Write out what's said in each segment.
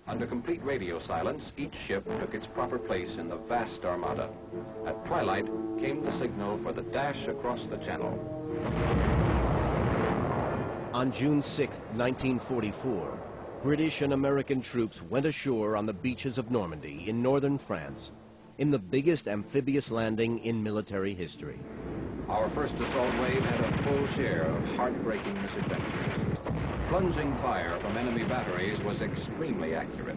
Under complete radio silence, each ship took its proper place in the vast armada. At twilight came the signal for the dash across the channel. On June 6, 1944, British and American troops went ashore on the beaches of Normandy in northern France in the biggest amphibious landing in military history. Our first assault wave had a full share of heartbreaking misadventures. Plunging fire from enemy batteries was extremely accurate.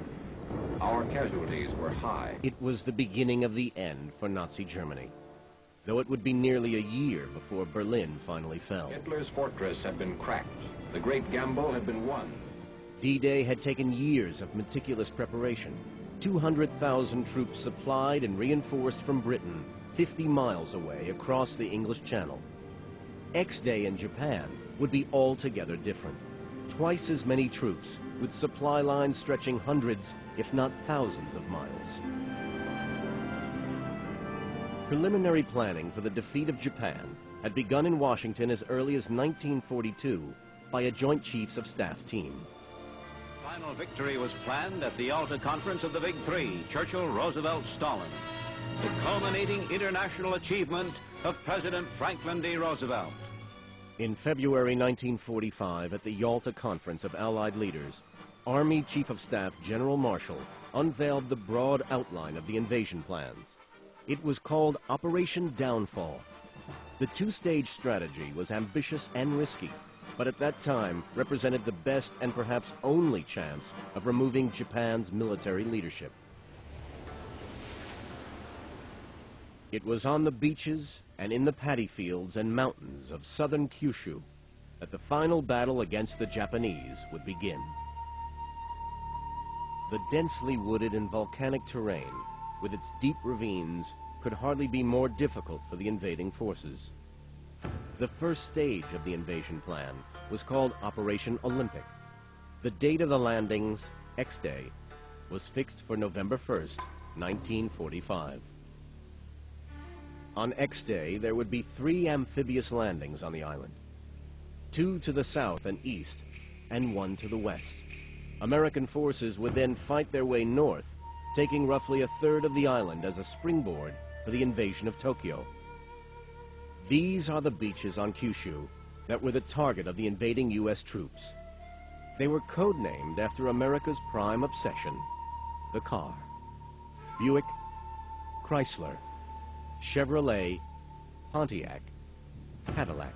Our casualties were high. It was the beginning of the end for Nazi Germany, though it would be nearly a year before Berlin finally fell. Hitler's fortress had been cracked. The great gamble had been won. D-Day had taken years of meticulous preparation. 200,000 troops supplied and reinforced from Britain, 50 miles away across the English Channel. X-Day in Japan would be altogether different. Twice as many troops, with supply lines stretching hundreds, if not thousands of miles. Preliminary planning for the defeat of Japan had begun in Washington as early as 1942 by a Joint Chiefs of Staff team. Final victory was planned at the Yalta Conference of the Big Three, Churchill, Roosevelt, Stalin. The culminating international achievement of President Franklin D. Roosevelt. In February 1945, at the Yalta Conference of Allied Leaders, Army Chief of Staff General Marshall unveiled the broad outline of the invasion plans. It was called Operation Downfall. The two-stage strategy was ambitious and risky, but at that time represented the best and perhaps only chance of removing Japan's military leadership. It was on the beaches and in the paddy fields and mountains of southern Kyushu that the final battle against the Japanese would begin. The densely wooded and volcanic terrain, with its deep ravines, could hardly be more difficult for the invading forces. The first stage of the invasion plan was called Operation Olympic. The date of the landings, X-Day, was fixed for November 1st, 1945. On X-Day, there would be 3 amphibious landings on the island. 2 to the south and east, and 1 to the west. American forces would then fight their way north, taking roughly a third of the island as a springboard for the invasion of Tokyo. These are the beaches on Kyushu that were the target of the invading U.S. troops. They were codenamed after America's prime obsession, the car. Buick, Chrysler, Chevrolet, Pontiac, Cadillac.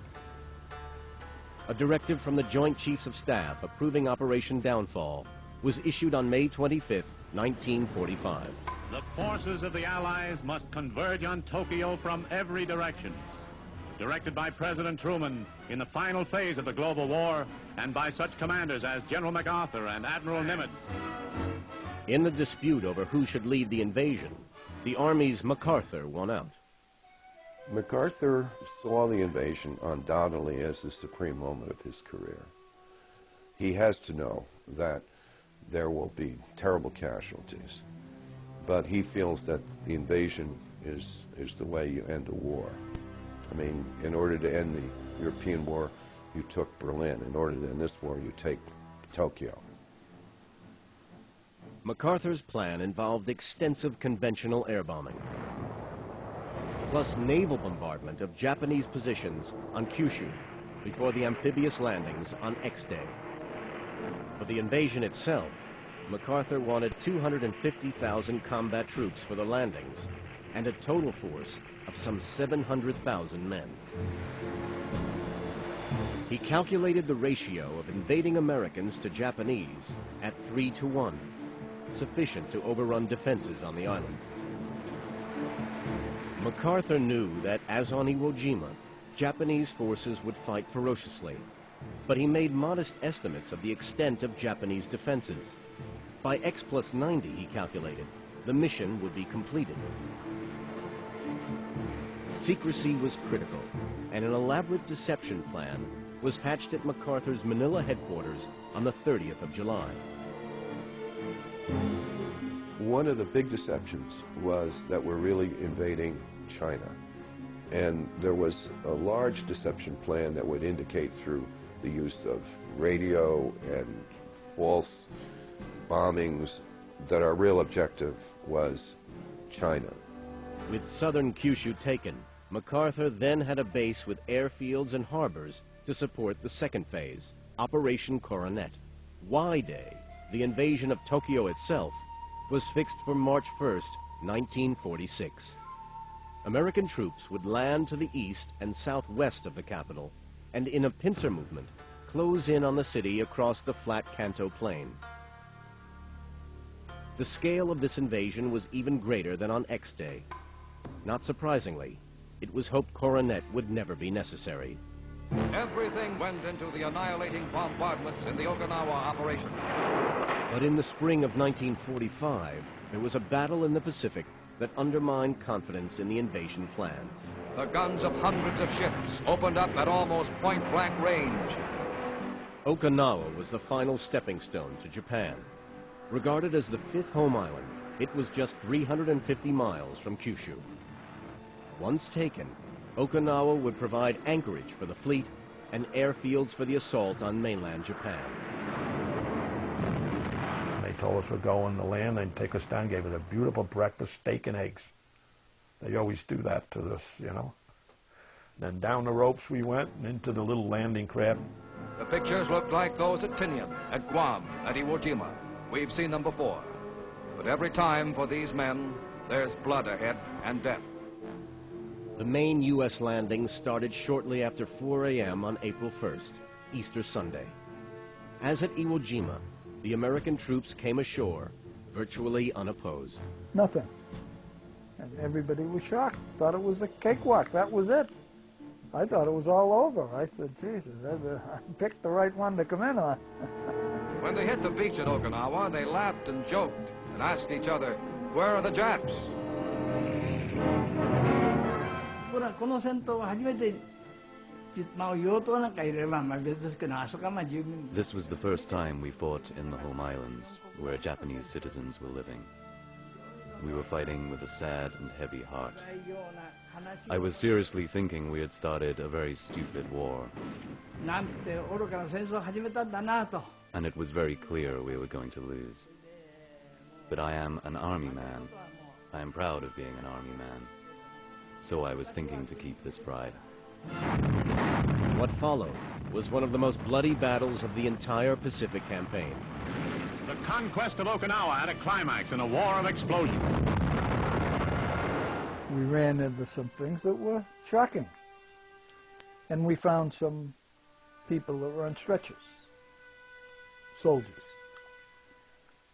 A directive from the Joint Chiefs of Staff approving Operation Downfall was issued on May 25, 1945. The forces of the Allies must converge on Tokyo from every direction. Directed by President Truman in the final phase of the global war and by such commanders as General MacArthur and Admiral Nimitz. In the dispute over who should lead the invasion, the Army's MacArthur won out. MacArthur saw the invasion undoubtedly as the supreme moment of his career. He has to know that there will be terrible casualties, but he feels that the invasion is the way you end a war. I mean, in order to end the European war, you took Berlin. In order to end this war, you take Tokyo. MacArthur's plan involved extensive conventional air bombing, plus naval bombardment of Japanese positions on Kyushu before the amphibious landings on X-Day. For the invasion itself, MacArthur wanted 250,000 combat troops for the landings and a total force of some 700,000 men. He calculated the ratio of invading Americans to Japanese at 3-to-1, sufficient to overrun defenses on the island. MacArthur knew that, as on Iwo Jima, Japanese forces would fight ferociously, but he made modest estimates of the extent of Japanese defenses. By X+90, he calculated, the mission would be completed. Secrecy was critical, and an elaborate deception plan was hatched at MacArthur's Manila headquarters on the 30th of July. One of the big deceptions was that we're really invading China. And there was a large deception plan that would indicate through the use of radio and false bombings, that our real objective was China. With southern Kyushu taken, MacArthur then had a base with airfields and harbors to support the second phase, Operation Coronet. Y-Day, the invasion of Tokyo itself, was fixed for March 1st, 1946. American troops would land to the east and southwest of the capital, and in a pincer movement, close in on the city across the flat Kanto Plain. The scale of this invasion was even greater than on X-Day. Not surprisingly, it was hoped Coronet would never be necessary. Everything went into the annihilating bombardments in the Okinawa operation. But in the spring of 1945, there was a battle in the Pacific that undermined confidence in the invasion plans. The guns of hundreds of ships opened up at almost point-blank range. Okinawa was the final stepping stone to Japan. Regarded as the fifth home island, it was just 350 miles from Kyushu. Once taken, Okinawa would provide anchorage for the fleet and airfields for the assault on mainland Japan. They told us we're going to land, they'd take us down, gave us a beautiful breakfast, steak and eggs. They always do that to us, you know. Then down the ropes we went and into the little landing craft. The pictures looked like those at Tinian, at Guam, at Iwo Jima. We've seen them before. But every time for these men, there's blood ahead and death. The main U.S. landing started shortly after 4 a.m. on April 1st, Easter Sunday. As at Iwo Jima, the American troops came ashore, virtually unopposed. Nothing. And everybody was shocked, thought it was a cakewalk, that was it. I thought it was all over. I said, Jesus, I picked the right one to come in on. When they hit the beach at Okinawa, they laughed and joked and asked each other, where are the Japs? This was the first time we fought in the home islands, where Japanese citizens were living. We were fighting with a sad and heavy heart. I was seriously thinking we had started a very stupid war. And it was very clear we were going to lose. But I am an army man. I am proud of being an army man. So I was thinking to keep this pride. What followed was one of the most bloody battles of the entire Pacific campaign. The conquest of Okinawa had a climax in a war of explosions. We ran into some things that were shocking. And we found some people that were on stretchers, soldiers.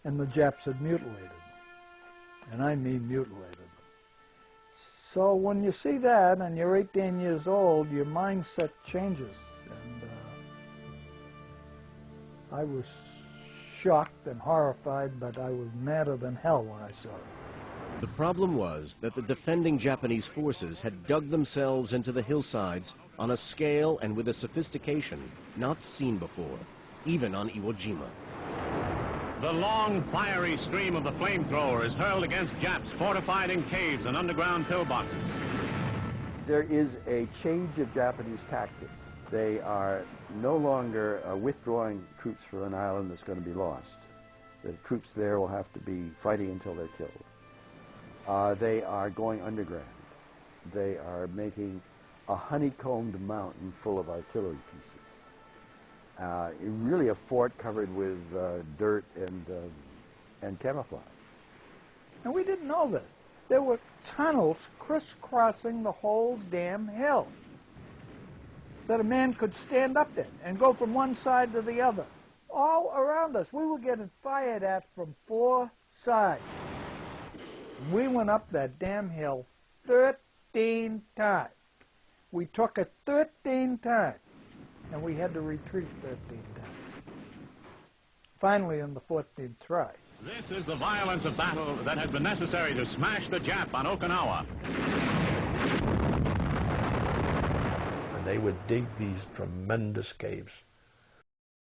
And the Japs had mutilated them. And I mean mutilated them. So when you see that and you're 18 years old, your mindset changes. And I was shocked and horrified, but I was madder than hell when I saw it. The problem was that the defending Japanese forces had dug themselves into the hillsides on a scale and with a sophistication not seen before, even on Iwo Jima. The long, fiery stream of the flamethrower is hurled against Japs fortified in caves and underground pillboxes. There is a change of Japanese tactic. They are no longer withdrawing troops from an island that's going to be lost. The troops there will have to be fighting until they're killed. They are going underground. They are making a honeycombed mountain full of artillery pieces. Really a fort covered with dirt and camouflage. And we didn't know this. There were tunnels crisscrossing the whole damn hill that a man could stand up in and go from one side to the other. All around us. We were getting fired at from 4 sides. We went up that damn hill 13 times. We took it 13 times. And we had to retreat 13 times. Finally, in the 14th try. This is the violence of battle that has been necessary to smash the Jap on Okinawa. And they would dig these tremendous caves.